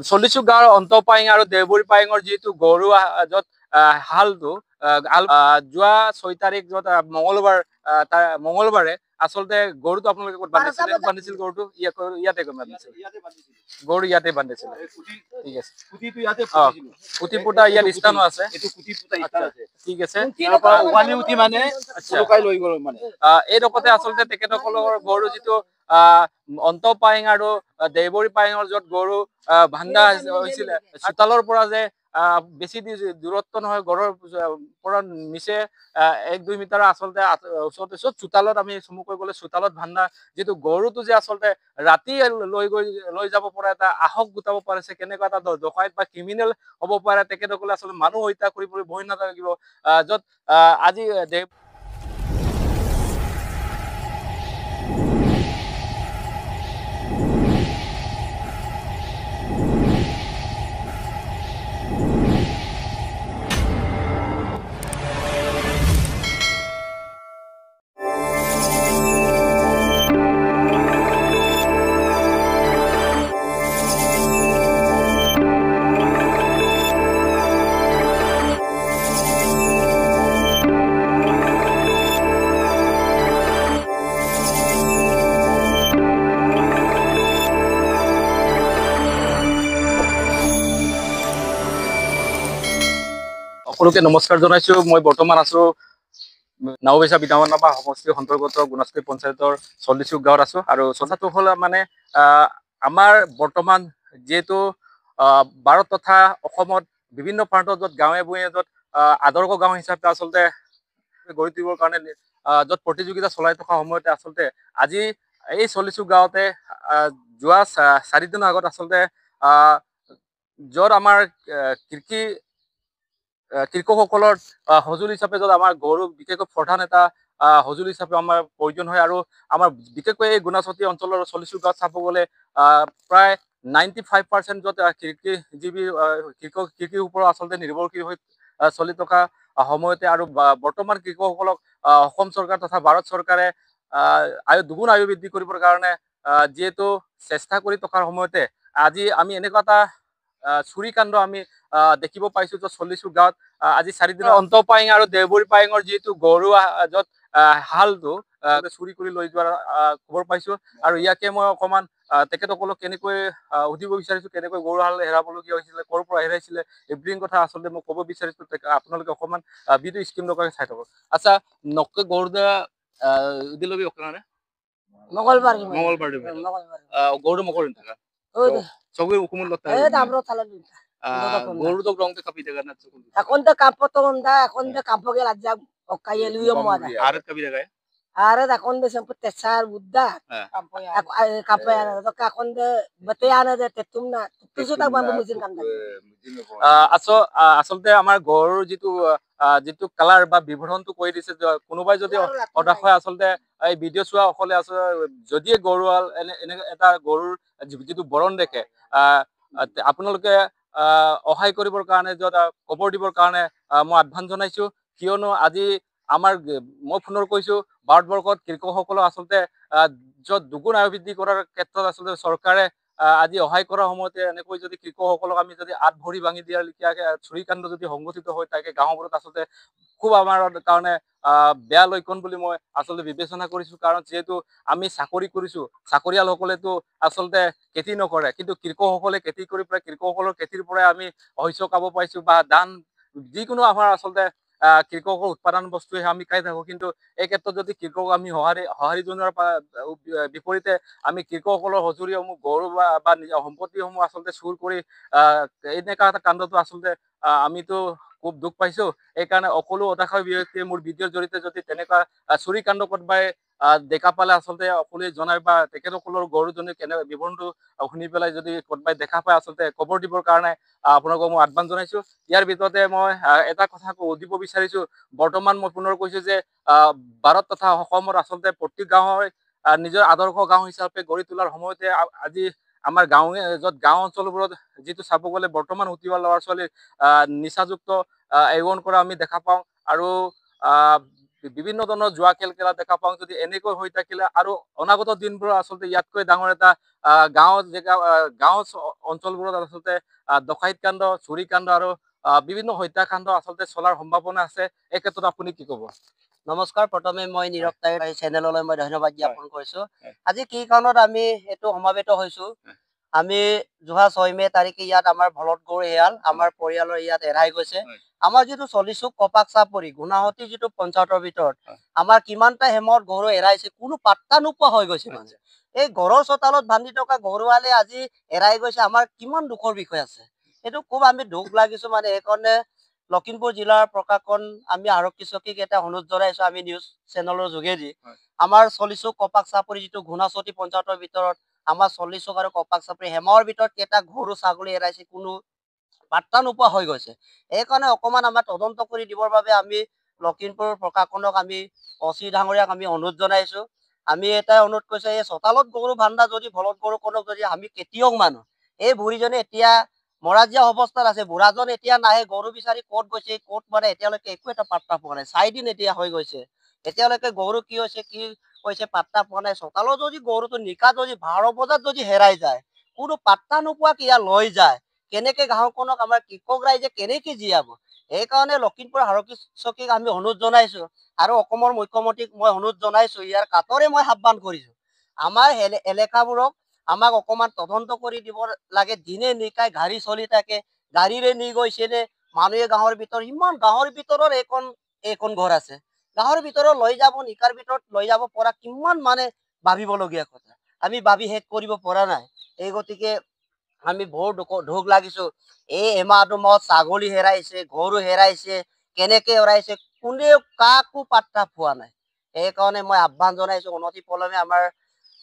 চল্লিচুক গাঁৱৰ অন্তপাইং আৰু দেওবৰী পাইঙৰ যিটো গৰু য'ত হালটো যোৱা 6 তাৰিখ য'ত মঙলবাৰে আচলতে গৰুটো আপোনালোকে ক'ত বান্ধিছিল গৰুটো ইয়াতে বান্ধিছিল গৰু ইয়াতে বান্ধিছিল ঠিক আছে পুতি পুতা ইয়াত স্থানো আছে ঠিক আছে এই ডোখৰতে আচলতে তেখেতসকলৰ গৰু যিটো অন্তপাইং আৰু দেওবৰী পাইঙৰ য'ত গৰু ভাণ্ডা হৈছিলে চোতালৰ পৰা যে বেছি দূৰত্ব নহয় ঘৰৰ পৰা নিচে 1-2 মিটাৰ আচলতে ওচৰতে চোতালত আমি চমুকৈ গ'লে চোতালত ভাণ্ডা যিটো গৰুটো যে আচলতে ৰাতি লৈ যাব পৰা এটা আহক গোটাব পাৰিছে কেনেকুৱা এটা ডকাইত বা ক্ৰিমিনেল হ'ব পাৰে তেখেতসকলে আচলতে মানুহ হত্যা কৰিবলৈ ভয় নাথাকিব য'ত আজি সকলোকে নমস্কাৰ জনাইছো মই বৰ্তমান আছো নাওবেছা বিধানসভা সমষ্টিৰ অন্তৰ্গত গুণাজকুৰি পঞ্চায়তৰ চল্লিচুক গাঁৱত আছো আৰু কথাটো হ'ল মানে আমাৰ বৰ্তমান যেহেতু ভাৰত তথা অসমত বিভিন্ন প্ৰান্তত য'ত গাঁৱে ভূঞে য'ত আদৰ্শ গাঁও হিচাপে আচলতে গঢ়ি তুলিবৰ কাৰণে য'ত প্ৰতিযোগিতা চলাই থকা সময়তে আচলতে আজি এই চল্লিচুক গাঁৱতে যোৱা 4 দিনৰ আগত আচলতে য'ত আমাৰ কৃষকসকলৰ সঁজুলি হিচাপে য'ত আমাৰ গৰু বিশেষকৈ প্ৰধান এটা সঁজুলি হিচাপে আমাৰ প্ৰয়োজন হয় আৰু আমাৰ বিশেষকৈ এই গুণাজকুৰি অঞ্চলৰ চল্লিচুক গাঁৱত চাব গ'লে প্ৰায় 95% য'ত কৃষিজীৱী কৃষিৰ ওপৰত আচলতে নিৰ্ভৰশীল হৈ চলি থকা সময়তে আৰু বৰ্তমান কৃষকসকলক অসম চৰকাৰ তথা ভাৰত চৰকাৰে দুগুণ আয়ু বৃদ্ধি কৰিবৰ কাৰণে যিহেতু চেষ্টা কৰি থকাৰ সময়তে আজি আমি এনেকুৱা এটা চুৰি কাণ্ড আমি দেখিব পাইছো যে চল্লিচুক গাঁৱত আজি 4 দিনৰ অন্তপাইং আৰু দেওবৰী পাইঙৰ যিটো গৰু য'ত হালটো চুৰি কৰি লৈ যোৱাৰ খবৰ পাইছো আৰু ইয়াকে মই অকণমান তেখেতসকলক কেনেকৈ সুধিব বিচাৰিছো কেনেকৈ গৰু হাল হেৰাবলগীয়া হৈছিলে ক'ৰ পৰা হেৰাইছিলে এভ্ৰিথিং কথা আচলতে মই ক'ব বিচাৰিছো আপোনালোকে অকণমান ভিডিঅ' স্ক্ৰীন লগাই চাই থাকক আচ্ছা নকে গৰু দিলবি অকণমানে মঙ্গলবার গরু মকর থাকা সবই হুকুমত লতা গরু তো রং কাপি জায়গা না এখন তো কাপড় তো দা এখন তো কাপড় গে রাজ্জা ওকাই এলিও মাদা আর কাপি জায়গায় আরে এখন তো সব তেসার বুদ্ধা কাপড় আনা তো এখন তো বতে আনা দে তুম না কিছু তা বাম্বু মুজিন কাম দা আসলতে আমাৰ গৰুৰ যিটো কালাৰ বা বিভৰণটো কৰি দিছে কোনোবাই যদি হতাশ হয় আচলতে এই ভিডিঅ' চোৱা সকলে আচলতে যদিয়ে গৰুহাল এনে এটা গৰুৰ যিটো বৰণ দেখে আপোনালোকে সহায় কৰিবৰ কাৰণে য'ত খবৰ দিবৰ কাৰণে মই আহ্বান জনাইছো কিয়নো আজি আমাৰ মই পুনৰ কৈছো ভাৰতবৰ্ষত কৃষকসকলক আচলতে য'ত দুগুণ আয় বৃদ্ধি কৰাৰ ক্ষেত্ৰত আচলতে চৰকাৰে আজি সহায় কৰাৰ সময়তে এনেকৈ যদি কৃষকসকলক আমি যদি আঠ ভৰি ভাঙি দিয়াৰ লেখীয়াকে চুৰি কাণ্ড যদি সংঘটিত হৈ থাকে গাঁওবোৰত আচলতে খুব আমাৰ কাৰণে বেয়া লক্ষণ বুলি মই আচলতে বিবেচনা কৰিছো কাৰণ যিহেতু আমি চাকৰি কৰিছো চাকৰিয়ালসকলেতো আচলতে খেতি নকৰে কিন্তু কৃষকসকলে খেতি কৰি পেলাই কৃষকসকলৰ খেতিৰ পৰাই আমি শস্য খাব পাইছো বা ধান যিকোনো আমাৰ আচলতে কৃষকৰ উৎপাদন বস্তুহে আমি খাই থাকো কিন্তু এই ক্ষেত্ৰত যদি কৃষকক আমি সঁহাৰি জনোৱাৰ বিপৰীতে আমি কৃষকসকলৰ সঁজুলিসমূহ গৰু বা সম্পত্তিসমূহ আচলতে চুৰ কৰি এনেকুৱা এটা কাণ্ডটো আচলতে আমিতো খুব দুখ পাইছো এইকাৰণে সকলো হতাশাৰ ব্যক্তিয়ে মোৰ ভিডিঅ'ৰ জৰিয়তে যদি তেনেকুৱা চুৰি কাণ্ড ক'ৰবাই দেখা পালে আচলতে সকলোৱে জনাই বা তেখেতসকলৰ গৰুজনী কেনে বিৱৰণটো শুনি পেলাই যদি ক'ৰবাই দেখা পায় আচলতে খবৰ দিবৰ কাৰণে আপোনালোকক মই আহ্বান জনাইছো ইয়াৰ ভিতৰতে মই এটা কথা সুধিব বিচাৰিছো বৰ্তমান মই পুনৰ কৈছো যে ভাৰত তথা অসমত আচলতে প্ৰত্যেক গাঁৱৰ নিজৰ আদৰ্শ গাঁও হিচাপে গঢ়ি তোলাৰ সময়তে আজি আমাৰ য'ত গাঁও অঞ্চলবোৰত যিটো চাব গ'লে বৰ্তমান উঠি অহা ল'ৰা ছোৱালীৰ নিচাযুক্ত সেৱন কৰা আমি দেখা পাওঁ আৰু বিভিন্ন ধৰণৰ জুৱা খেল খেলা দেখা পাওঁ। যদি এনেকৈ হৈ থাকিলে আৰু অনাগত দিনবোৰ আচলতে ইয়াতকৈ ডাঙৰ এটা গাঁও অঞ্চলবোৰত আচলতে ডকাইত কাণ্ড, চুৰি কাণ্ড আৰু বিভিন্ন হত্যাকাণ্ড আচলতে চলাৰ সম্ভাৱনা আছে। এই ক্ষেত্ৰত আপুনি কি ক'ব? নমস্কাৰ, প্ৰথমে মই নীৰৱ তাইৰ চেনেললৈ মই ধন্যবাদ জ্ঞাপন কৰিছো। আজি কি কাৰণত আমি এইটো সমাবেত হৈছো, আমি যোৱা 6 মে তাৰিখে ইয়াত আমাৰ ভলত গৌৰ হেয়াল আমাৰ পৰিয়ালৰ ইয়াত এৰাই গৈছে। আমাৰ যিটো চলিচুক কপাক চাপৰি গুণাহতী যিটো পঞ্চায়তৰ ভিতৰত আমাৰ কিমানটা হেমত গৰু এৰাইছে কোনো পাত্তা নোপোৱা হৈ গৈছে। মানে এই ঘৰৰ চোতালত বান্ধি থকা গৰুৱালে আজি এৰাই গৈছে, আমাৰ কিমান দুখৰ বিষয় আছে। এইটো খুব আমি দুখ লাগিছো। মানে সেইকাৰণে লখিমপুৰ জিলাৰ প্ৰশাসন আমি আৰক্ষী চকীক এটা অনুৰোধ জনাইছো, আমি নিউজ চেনেলৰ যোগেদি আমাৰ চলিচুক কপাক চাপৰি যিটো ঘুণাচতী পঞ্চায়তৰ ভিতৰত আমাৰ চলিচুক আৰু কপাক চাপৰি হেমৰ ভিতৰত কেইটা গৰু ছাগলী এৰাইছে কোনো পাত্তা নোপোৱা হৈ গৈছে। সেইকাৰণে অকমান আমাৰ তদন্ত কৰি দিবৰ বাবে আমি লখিমপুৰ প্ৰশাসনক আমি অচি ডাঙৰীয়াক আমি অনুৰোধ জনাইছো। আমি এটাই অনুৰোধ কৰিছো, এই চোতালত গৰু বান্ধা যদি ভলত গৰুখনক যদি আমি খেতিয়ক মানুহ, এই বুঢ়ীজনী এতিয়া মৰাজিয়া অৱস্থাত আছে, বুঢ়াজন এতিয়া নাহে, গৰু বিচাৰি ক'ত গৈছে ক'ত মানে এতিয়ালৈকে একো এটা পাত্তা পোৱা নাই। 4 দিন এতিয়া হৈ গৈছে, এতিয়ালৈকে গৰু কি হৈছে কি কৈছে পাত্তা পোৱা নাই। চোতালত যদি গৰুটো নিশা যদি 12 বজাত যদি হেৰাই যায়, কোনো পাত্তা নোপোৱাকে ইয়াত লৈ যায়, কেনেকে গাঁওখনক আমাৰ কৃষক ৰাইজে কেনেকে জীয়াব। সেইকাৰণে লখিমপুৰ আৰক্ষী চকীক আমি অনুৰোধ জনাইছো আৰু অসমৰ মুখ্যমন্ত্ৰীক মই অনুৰোধ জনাইছো, ইয়াৰ কাতৰে মই আহ্বান কৰিছো, আমাৰ এলেকাবোৰক আমাক অকমান তদন্ত কৰি দিব লাগে। দিনে নিশাই গাড়ী চলি থাকে, গাড়ীৰে নি গৈছে নে মানুহে গাঁৱৰ ভিতৰত, ইমান গাঁৱৰ ভিতৰৰ এইখন ঘৰ আছে, গাঁৱৰ ভিতৰত লৈ যাব, নিশাৰ ভিতৰত লৈ যাব পৰা কিমান মানে ভাবিবলগীয়া কথা, আমি ভাবি শেষ কৰিব পৰা নাই। এই গতিকে আমি বহুত দুখ লাগিছো। এই এমাহটো মত ছাগলী হেৰাইছে, গৰু হেৰাইছে, কেনেকে হেৰাইছে কোনেও কাকো পাত্তা পোৱা নাই। সেইকাৰণে মই আহ্বান জনাইছো, অনতি পলমে আমাৰ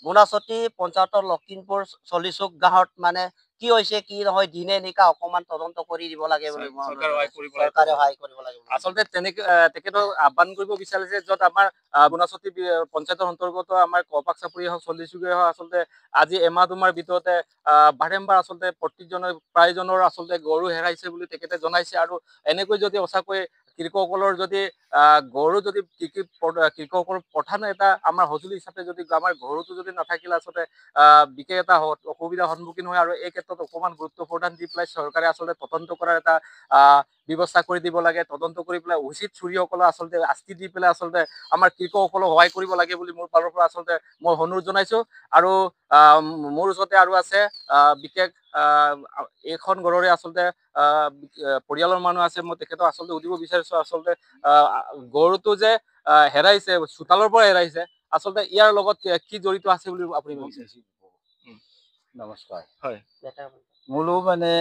গুণাচতী পঞ্চায়তৰ লখিমপুৰ চলিচুক গাঁৱত মানে কি হৈছে কি নহয় দিনে নিশা অকমান তদন্ত কৰি দিব লাগে বুলি চৰকাৰে সহায় কৰিব লাগে। আচলতে তেনেকে তেখেতক আহ্বান কৰিব বিচাৰিছে, য'ত আমাৰ গুণাচতী পঞ্চায়তৰ অন্তৰ্গত আমাৰ কপাক চাপৰি হওক চলিচুকে হওক আচলতে আজি এমাহ দুমাহৰ ভিতৰতে বাৰম্বাৰ আচলতে প্ৰতিজনৰ প্ৰায়জনৰ আচলতে গৰু হেৰাইছে বুলি তেখেতে জনাইছে। আৰু এনেকৈ যদি সঁচাকৈ কৃষকসকলৰ যদি গৰু যদি কৃষকসকলৰ প্ৰধান এটা আমাৰ সঁজুলি হিচাপে যদি আমাৰ গৰুটো যদি নাথাকিলে আচলতে বিশেষ এটা অসুবিধাৰ সন্মুখীন হয়। আৰু এই ক্ষেত্ৰত অকমান গুৰুত্ব প্ৰদান দি পেলাই চৰকাৰে আচলতে তদন্ত কৰাৰ এটা ব্যৱস্থা কৰি দিব লাগে। তদন্ত কৰি পেলাই উচিত চুৰিসকলক আচলতে শাস্তি দি পেলাই আচলতে আমাৰ কৃষকসকলক সহায় কৰিব লাগে বুলি মোৰ ফালৰ পৰা আচলতে মই অনুৰোধ জনাইছো। আৰু মোৰ ওচৰতে আৰু আছে বিশেষ এইখন ঘৰৰে আচলতে পৰিয়ালৰ মানুহ আছে, মই তেখেতক আচলতে সুধিব বিচাৰিছো, আচলতে গৰুটো যে হেৰাইছে চোতালৰ পৰা হেৰাইছে, আচলতে ইয়াৰ লগত কি জড়িত আছে বুলি আপুনি ভাবিছে? নমস্কাৰ। হয়, mulu মানে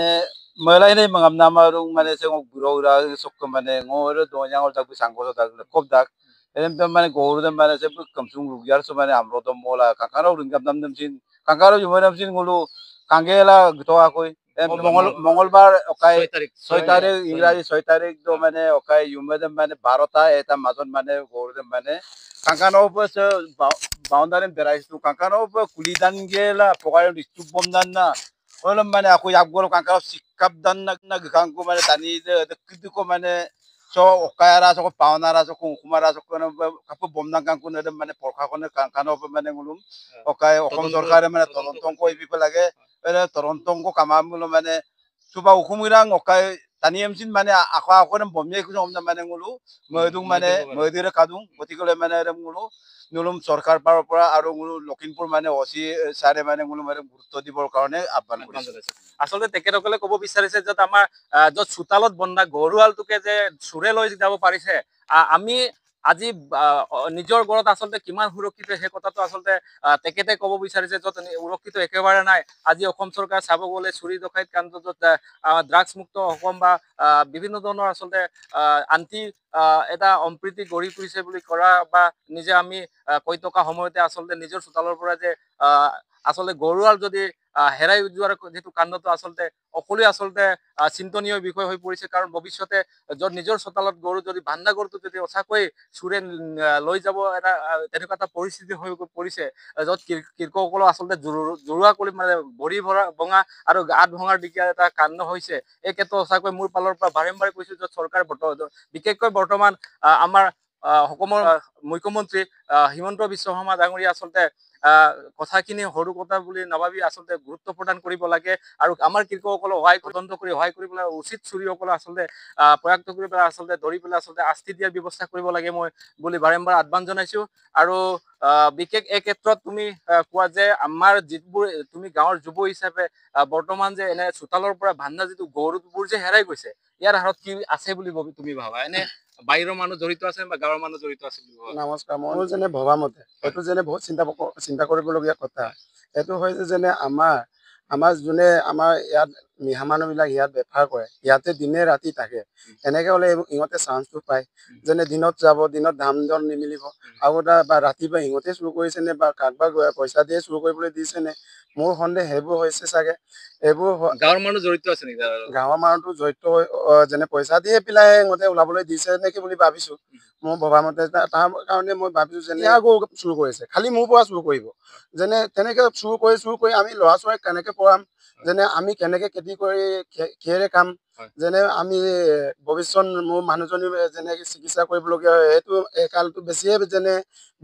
mulai ini mengamna marung মানে sengok burora sok মানে ngor donya ngor tak sangko tak kop dak em মানে gor dem মানে se kamsung rugyar so মানে amro to mola kakaro ringam nam nam sin kakaro jumo nam sin ngulu kangela gito akoi মঙ্গলবার ওকাই 6 তারিখ ইংরাজি 6 তারিখ তো মানে ওকাই ইউমেদম মানে 12টা এটা মাজত মানে গরুদম মানে কাঙ্কানো উপস বাউন্ডারি বেরাইছু কাঙ্কানো উপ কুলিদান গেলা পকাই রিস্টুপ বমদান না ওলম মানে aku yakgol kankao sikap dan na gangko মানে tani de kidiko মানে so okayara so paunara so kumara so kono kapu bomdan kangko na মানে প্রশাসনে কাঙ্কানো মানে ngulum okay অসম সরকারে মানে তদন্ত কইবি লাগে তদন্ত কামামুলো মানে সুবা উখুমিরাং ওকাই তানি এমসিন মানে আকো আকো বমিয়ে কিছু আমনা মানে ngulu ময়দুং মানে ময়দিরে কাদুং গতিকলে মানে ngulu নুলুম সরকার পাৰৰ পৰা আৰু লখিমপুৰ মানে অচি সাৰে মানে মানে গুৰুত্ব দিবৰ কাৰণে আহ্বান কৰিছে। আচলতে তেখেতসকলে ক'ব বিচাৰিছে য'ত আমাৰ য'ত চোতালত বন্ধা গৰুহালটোকে যে চোৰে লৈ যাব পাৰিছে, আমি আজি নিজৰ ঘৰত আচলতে কিমান সুৰক্ষিত সেই কথাটো আচলতে তেখেতে ক'ব বিচাৰিছে, য'ত সুৰক্ষিত একেবাৰে নাই। আজি অসম চৰকাৰে চাব গ'লে চুৰি ডকাইত কাণ্ড, য'ত ড্ৰাগছ মুক্ত অসম বা বিভিন্ন ধৰণৰ আচলতে আনকি এটা সম্প্ৰীতি গঢ়ি তুলিছে বুলি কৰা বা নিজে আমি কৈ থকা সময়তে আচলতে নিজৰ চোতালৰ পৰা যে আচলতে গৰুহাল যদি হেৰাই যোৱাৰ যিটো কাণ্ডটো আচলতে অকলে আচলতে চিন্তনীয় বিষয় হৈ পৰিছে। কাৰণ ভৱিষ্যতে য'ত নিজৰ চোতালত গৰু যদি বান্ধা গৰুটো যদি সঁচাকৈ চোৰে লৈ যাব এটা তেনেকুৱা এটা পৰিস্থিতি হৈ পৰিছে, য'ত কৃষকসকলক আচলতে জৰুৱা কৰি মানে ভৰি ভঙা আৰু গাত ভঙাৰ দিশে এটা কাণ্ড হৈছে। এই ক্ষেত্ৰত সঁচাকৈ মোৰ ফালৰ পৰা বাৰম্বাৰ কৈছো, য'ত চৰকাৰ বিশেষকৈ বৰ্তমান আমাৰ অসমৰ মুখ্যমন্ত্ৰী হিমন্ত বিশ্ব শৰ্মা ডাঙৰীয়া আচলতে কথাখিনি সৰু কথা বুলি নাভাবি আচলতে গুৰুত্ব প্ৰদান কৰিব লাগে আৰু আমাৰ কৃষকসকলক তদন্ত কৰি সহায় কৰিবলৈ উচিত চুৰিসকলক আচলতে প্ৰয়াস কৰি পেলাই আচলতে ধৰি পেলাই আচলতে শাস্তি দিয়াৰ ব্যৱস্থা কৰিব লাগে মই বুলি বাৰম্বাৰ আহ্বান জনাইছো। আৰু বিশেষ এই ক্ষেত্ৰত তুমি কোৱা যে আমাৰ যিবোৰ তুমি গাঁৱৰ যুৱ হিচাপে বৰ্তমান যে এনে চোতালৰ পৰা ভাণ্ডা যিটো গৰুবোৰ যে হেৰাই গৈছে ইয়াৰ হাৰত কি আছে বুলি তুমি ভাবা? এনে বাহিৰৰ মানুহ জড়িত আছে বা গাঁৱৰ মানুহ জড়িত আছে বুলি ভাবা? নমস্কাৰ, মই যেনে ভবা মতে এইটো যেনে বহুত চিন্তা কৰিবলগীয়া কথা। এইটো হৈছে যেনে আমাৰ যোনে আমাৰ ইয়াত মিহা মানুহবিলাক ইয়াত বেপাৰ কৰে, ইয়াতে দিনে ৰাতি থাকে, এনেকে হ'লে ইহঁতে চান্সটো পায় যেনে দিনত যাব, দিনত দাম দৰ নিমিলিব আৰু বা ৰাতিপুৱা ইহঁতে চুৰ কৰিছে নে বা কাৰোবাক পইচা দিয়ে চুৰ কৰিবলৈ দিছে নে, মোৰ সন্দেহ সেইবোৰ হৈছে চাগে। এইবোৰ গাঁৱৰ মানুহ জড়িত আছে নেকি? গাঁৱৰ মানুহটো জড়িত হৈ যেনে পইচা দিয়ে পেলাই ইহঁতে ওলাবলৈ দিছে নেকি বুলি ভাবিছো। মই ভবা মতে তাৰ কাৰণে মই ভাবিছো যেনে গৰু চুৰ কৰিছে, খালি মোৰ পৰা চুৰ কৰিব। যেনে তেনেকে চুৰ কৰি আমি ল'ৰা ছোৱালীক কেনেকে পঢ়াম, যেনে আমি কেনেকে খেতি কৰি কিহেৰে খাম, যেনে আমি ভৱিষ্যত মোৰ মানুহজনী যেনেকে চিকিৎসা কৰিবলগীয়া হয় সেইটো এই কালটো বেছিয়ে যেনে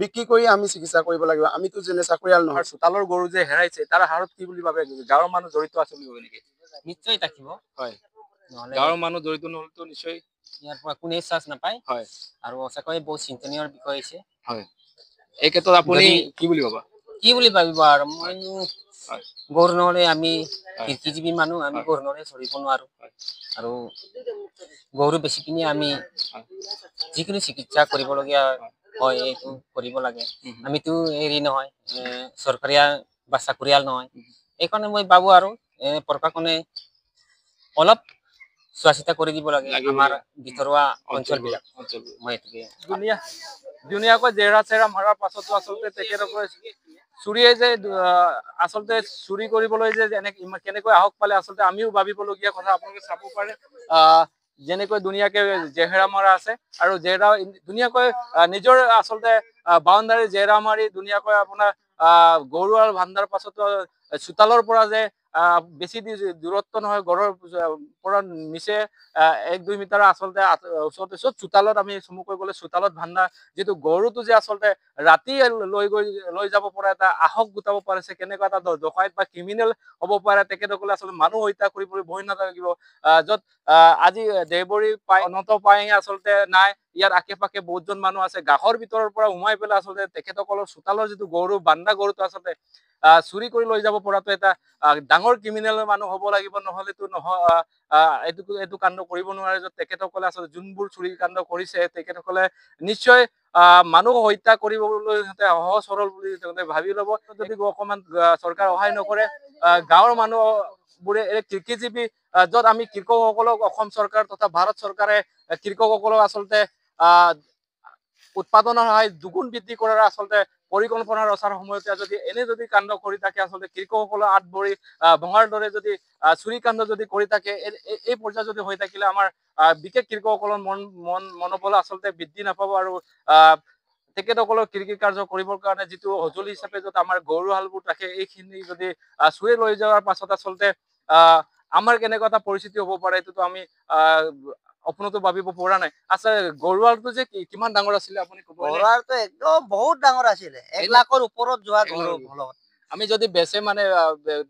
বিক্ৰী কৰি আমি চিকিৎসা কৰিব লাগিব। আমিতো যেনে চাকৰিয়াল নহয়। চোতালৰ গৰু যে হেৰাইছে তাৰ হাৰত কি বুলি ভাবে? গাঁৱৰ মানুহ জড়িত আছে বুলি ভাবে নেকি? নিশ্চয় থাকিব। হয়, নহলে গাঁৱৰ মানুহ জড়িত নহলেতো নিশ্চয় ইয়াৰ পৰা কোনে চান্স নাপায়। হয়, আৰু সঁচাকৈ বহুত চিন্তনীয় বিষয় হৈছে। হয়, এই ক্ষেত্ৰত আপুনি কি বুলি ভাবা? কি বুলি ভাবিব আৰু মইনো গৰু নহলে আমি কৃষিজীৱী মানুহ, আমি গৰু নহলে চলিব নোৱাৰো। আৰু গৰু বেছি কিনি আমি যিকোনো চিকিৎসা কৰিবলগীয়া হয় এইটো কৰিব লাগে। আমিতো হেৰি নহয় চৰকাৰীয়া বা চাকৰিয়াল নহয়। এইকাৰণে মই ভাবো আৰু প্ৰশাসনে অলপ চোৱা চিতা কৰি দিব লাগে আমাৰ ভিতৰুৱা অঞ্চলবিলাক। মই এইটোকে ধুনীয়াকৈ জেৰা চেৰা মৰাৰ পাছতো আচলতে তেখেতসকলে চুৰিয়ে যে আচলতে চুৰি কৰিবলৈ যে কেনেকৈ আহক পালে আচলতে আমিও ভাবিবলগীয়া কথা। আপোনালোকে চাব পাৰে যেনেকৈ ধুনীয়াকে জেহেৰা মৰা আছে আৰু জেহেৰা ধুনীয়াকৈ নিজৰ আচলতে বাউণ্ডাৰী জেহেৰা মাৰি ধুনীয়াকৈ আপোনাৰ গৰু আৰু ভাণ্ডাৰ পাছতো চোতালৰ পৰা যে বেছি দূৰত্ব নহয়, ঘৰৰ পৰা নিচে 1-2 মিটাৰ আচলতে ওচৰতে চোতালত আমি চমুকৈ গ'লে চোতালত ভাণ্ডা যিটো গৰুটো যে আচলতে ৰাতি লৈ যাব পৰা এটা আহক গোটাব পাৰিছে, কেনেকুৱা এটা ডকাইত বা ক্ৰিমিনেল হ'ব পাৰে তেখেতসকলে আচলতে মানুহ হত্যা কৰিবলৈ ভয় নাথাকিব। য'ত আজি দেহবৰী অনত পাই আচলতে নাই, ইয়াৰ আশে পাশে বহুতজন মানুহ আছে, গাঁৱৰ ভিতৰৰ পৰা সোমাই পেলাই আচলতে তেখেতসকলৰ চোতালৰ যিটো গৰু বান্ধা গৰুটো আচলতে চুৰি কৰি লৈ যাব পৰাটো এটা ডাঙৰ ক্ৰিমিনেল মানুহ হ'ব লাগিব, নহলেতো এইটো কাণ্ড কৰিব নোৱাৰে। য'ত তেখেতসকলে আচলতে যোনবোৰ চুৰি কাণ্ড কৰিছে তেখেতসকলে নিশ্চয় মানুহ হত্যা কৰিবলৈ সিহঁতে সহজ সৰল বুলি তেখেতে ভাবি ল'ব। যদি অকমান চৰকাৰ সহায় নকৰে গাঁৱৰ মানুহ বোৰে কৃষিজীৱী য'ত আমি কৃষকসকলক অসম চৰকাৰ তথা ভাৰত চৰকাৰে কৃষকসকলক আচলতে উৎপাদনৰ সহায় দুগুণ বৃদ্ধি কৰাৰ আচলতে পৰিকল্পনা ৰচাৰ সময়তে যদি এনে যদি কাণ্ড কৰি থাকে আচলতে কৃষকসকলৰ আঁত ভৰি ভঙাৰ দৰে যদি চুৰি কাণ্ড যদি কৰি থাকে এই পৰ্যায়ত যদি হৈ থাকিলে আমাৰ বিশেষ কৃষকসকলৰ মনোবল আচলতে বৃদ্ধি নাপাব। আৰু তেখেতসকলৰ কৃষি কাৰ্য কৰিবৰ কাৰণে যিটো সঁজুলি হিচাপে য'ত আমাৰ গৰু হালবোৰ থাকে এইখিনি যদি চুৰে লৈ যোৱাৰ পাছত আচলতে আমাৰ কেনেকুৱা এটা পৰিস্থিতি হ'ব পাৰে এইটোতো আমি আপোনাতো ভাবিব পৰা নাই। আচ্ছা, গৰুৱালটো যে কিমান ডাঙৰ আছিলে আপুনি ক'ব? গৰুৱালটো একদম বহুত ডাঙৰ আছিলে, 1 লাখৰ ওপৰত যোৱা গৰু। আমি যদি বেচে মানে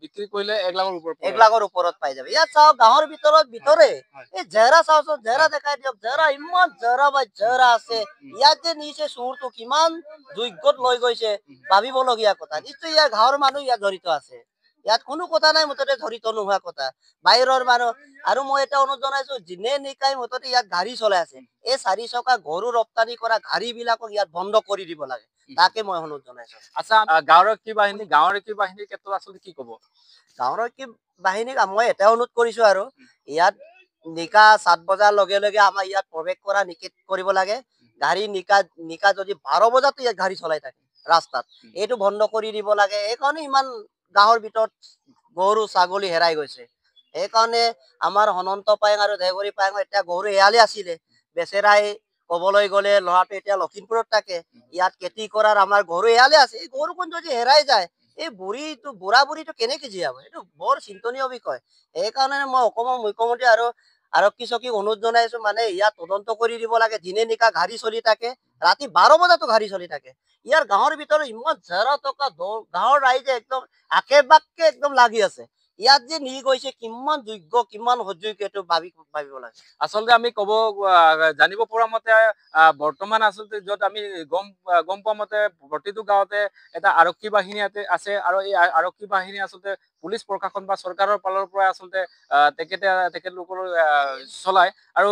বিক্ৰী কৰিলে 1 লাখৰ ওপৰত 1 লাখৰ ওপৰত পাই যাবে। ইয়াত চাওক গাঁৱৰ ভিতৰে এই জেহৰা চাওচোন, জেহৰা দেখাই দিয়ক, জেহৰা ইমান জেহৰা আছে। ইয়াত যে নিচে চুৰটো কিমান যোগ্যত লৈ গৈছে ভাবিবলগীয়া কথা। নিশ্চয় ইয়াৰ গাঁৱৰ মানুহ ইয়াত জড়িত আছে, ইয়াত কোনো কথা নাই মুঠতে জড়িত নোহোৱা কথা বাহিৰৰ মানুহ। আৰু মই এটা অনুৰোধ জনাইছো, যিনে নিকাই মুঠতে ইয়াত গাড়ী চলাই আছে এই 4 চকা গৰু ৰপ্তানি কৰা গাড়ী বিলাকক ইয়াত বন্ধ কৰি দিব লাগে, তাকে মই অনুৰোধ জনাইছো। আচ্ছা, গাঁওৰক্ষী বাহিনীৰ ক্ষেত্ৰত আচলতে কি ক'ব? গাঁওৰক্ষী বাহিনীক মই এটা অনুৰোধ কৰিছো, আৰু ইয়াত নিকা 7 বজাৰ লগে লগে আমাৰ ইয়াত প্ৰৱেশ কৰা নিষেধ কৰিব লাগে। গাড়ী নিকা যদি 12 বজাতো ইয়াত গাড়ী চলাই থাকে ৰাস্তাত, এইটো বন্ধ কৰি দিব লাগে। এইকাৰণে ইমান গাঁৱৰ ভিতৰত গৰু ছাগলী হেৰাই গৈছে। সেইকাৰণে আমাৰ হনন্ত পায়েং আৰু দেহবৰী পায়েঙৰ এতিয়া গৰু এয়ালে আছিলে, বেচেৰাই ক'বলৈ গ'লে ল'ৰাটো এতিয়া লখিমপুৰত থাকে, ইয়াত খেতি কৰাৰ আমাৰ গৰু এয়ালে আছে। এই গৰুখন যদি হেৰাই যায় এই বুঢ়া বুঢ়ীটো কেনেকে জীয়াব? এইটো বৰ চিন্তনীয় বিষয়। সেইকাৰণে মই অসমৰ মুখ্যমন্ত্ৰী আৰু আৰক্ষী চকীক অনুৰোধ জনাইছো মানে ইয়াত তদন্ত কৰি দিব লাগে। দিনে নিশা গাড়ী চলি থাকে, ৰাতি 12 বজাতো গাড়ী চলি থাকে। ইয়াৰ গাঁৱৰ ভিতৰত ইমান জেৰা টকা গাঁৱৰ ৰাইজে একদম আকে বাক্যে একদম লাগি আছে। ইয়াত যে নি গৈছে কিমান যোগ্য কিমান সযোগ্য এইটো ভাবিব লাগে। আচলতে আমি জানিব পৰা মতে বৰ্তমান আচলতে য'ত আমি গম পোৱা মতে প্ৰতিটো গাঁৱতে এটা আৰক্ষী বাহিনী আছে আৰু এই আৰক্ষী বাহিনী আচলতে পুলিচ প্ৰশাসন বা চৰকাৰৰ ফালৰ পৰা আচলতে তেখেতলোকৰ চলায়। আৰু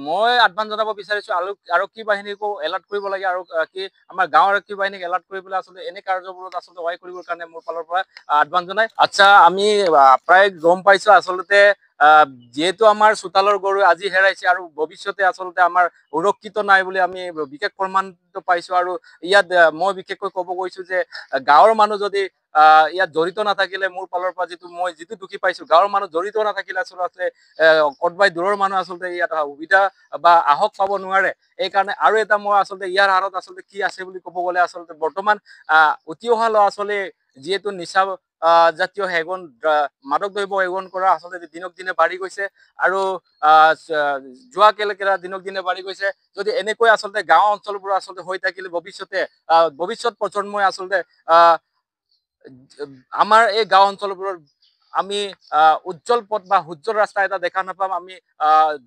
মই আহ্বান জনাব বিচাৰিছো আৰক্ষী বাহিনীকো এলাৰ্ট কৰিব লাগে আৰু কি আমাৰ গাঁৱৰ আৰক্ষী বাহিনীক এলাৰ্ট কৰি পেলাই আচলতে এনে কাৰ্যবোৰত আচলতে সহায় কৰিবৰ কাৰণে মোৰ ফালৰ পৰা আহ্বান জনাই। আচ্ছা, আমি প্ৰায় গম পাইছো আচলতে যিহেতু আমাৰ চোতালৰ গৰু আজি হেৰাইছে আৰু ভৱিষ্যতে আচলতে আমাৰ সুৰক্ষিত নাই বুলি আমি বিশেষ প্ৰমাণিত পাইছো। আৰু ইয়াত মই বিশেষকৈ ক'ব গৈছো যে গাঁৱৰ মানুহ যদি ইয়াত জড়িত নাথাকিলে, মোৰ ফালৰ পৰা মই যিটো দুখী পাইছো, গাঁৱৰ মানুহ জড়িত নাথাকিলে আচলতে কতবাই দূৰৰ মানুহ আচলতে ইয়াত সুবিধা বা আহক পাব নোৱাৰে। এইকাৰণে আৰু এটা মই আচলতে ইয়াৰ হাৰত আচলতে কি আছে বুলি ক'ব গ'লে আচলতে বৰ্তমান উঠি অহা ল'ৰা ছোৱালী যিহেতু নিচা জাতীয় মাদক দ্ৰব্য সেৱন কৰা আচলতে দিনক দিনে বাঢ়ি গৈছে আৰু জুৱা কেলেকেৰা দিনক দিনে বাঢ়ি গৈছে। যদি এনেকৈ আচলতে গাঁও অঞ্চলবোৰ আচলতে হৈ থাকিলে ভৱিষ্যত প্ৰজন্মই আচলতে আমাৰ এই গাঁও অঞ্চলবোৰৰ আমি উজ্জ্বল পথ বা উজ্জ্বল ৰাস্তা এটা দেখা নাপাম। আমি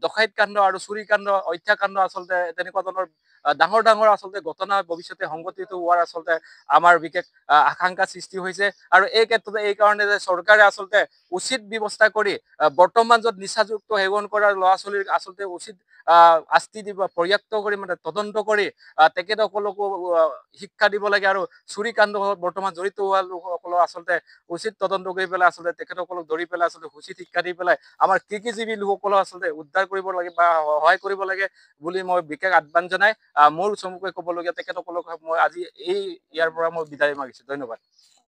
ডকাইত কাণ্ড আৰু চুৰি কাণ্ড, হত্যাকাণ্ড আচলতে তেনেকুৱা ধৰণৰ ডাঙৰ ডাঙৰ আচলতে ঘটনা ভৱিষ্যতে সংঘটিত হোৱাৰ আচলতে আমাৰ বিশেষ আশংকা সৃষ্টি হৈছে। আৰু এই ক্ষেত্ৰতে এই কাৰণে যে চৰকাৰে আচলতে উচিত ব্যৱস্থা কৰি বৰ্তমান য'ত নিচাযুক্ত সেৱন কৰা ল'ৰা ছোৱালীক আচলতে উচিত শাস্তি দিব, পৰ্যাপ্ত কৰি মানে তদন্ত কৰি তেখেতসকলকো শিক্ষা দিব লাগে। আৰু চুৰি কাণ্ড বৰ্তমান জড়িত হোৱা লোকসকলক আচলতে উচিত তদন্ত কৰি পেলাই আচলতে তেখেতসকলক ধৰি পেলাই আচলতে উচিত শিক্ষা দি পেলাই আমাৰ কৃষিজীৱী লোকসকলক আচলতে উদ্ধাৰ কৰিব লাগে বা সহায় কৰিব লাগে বুলি মই বিশেষ আহ্বান জনাই মোৰ চমুকৈ ক'বলগীয়া তেখেতসকলক মই আজি ইয়াৰ পৰা মই বিদায় মাগিছো। ধন্যবাদ।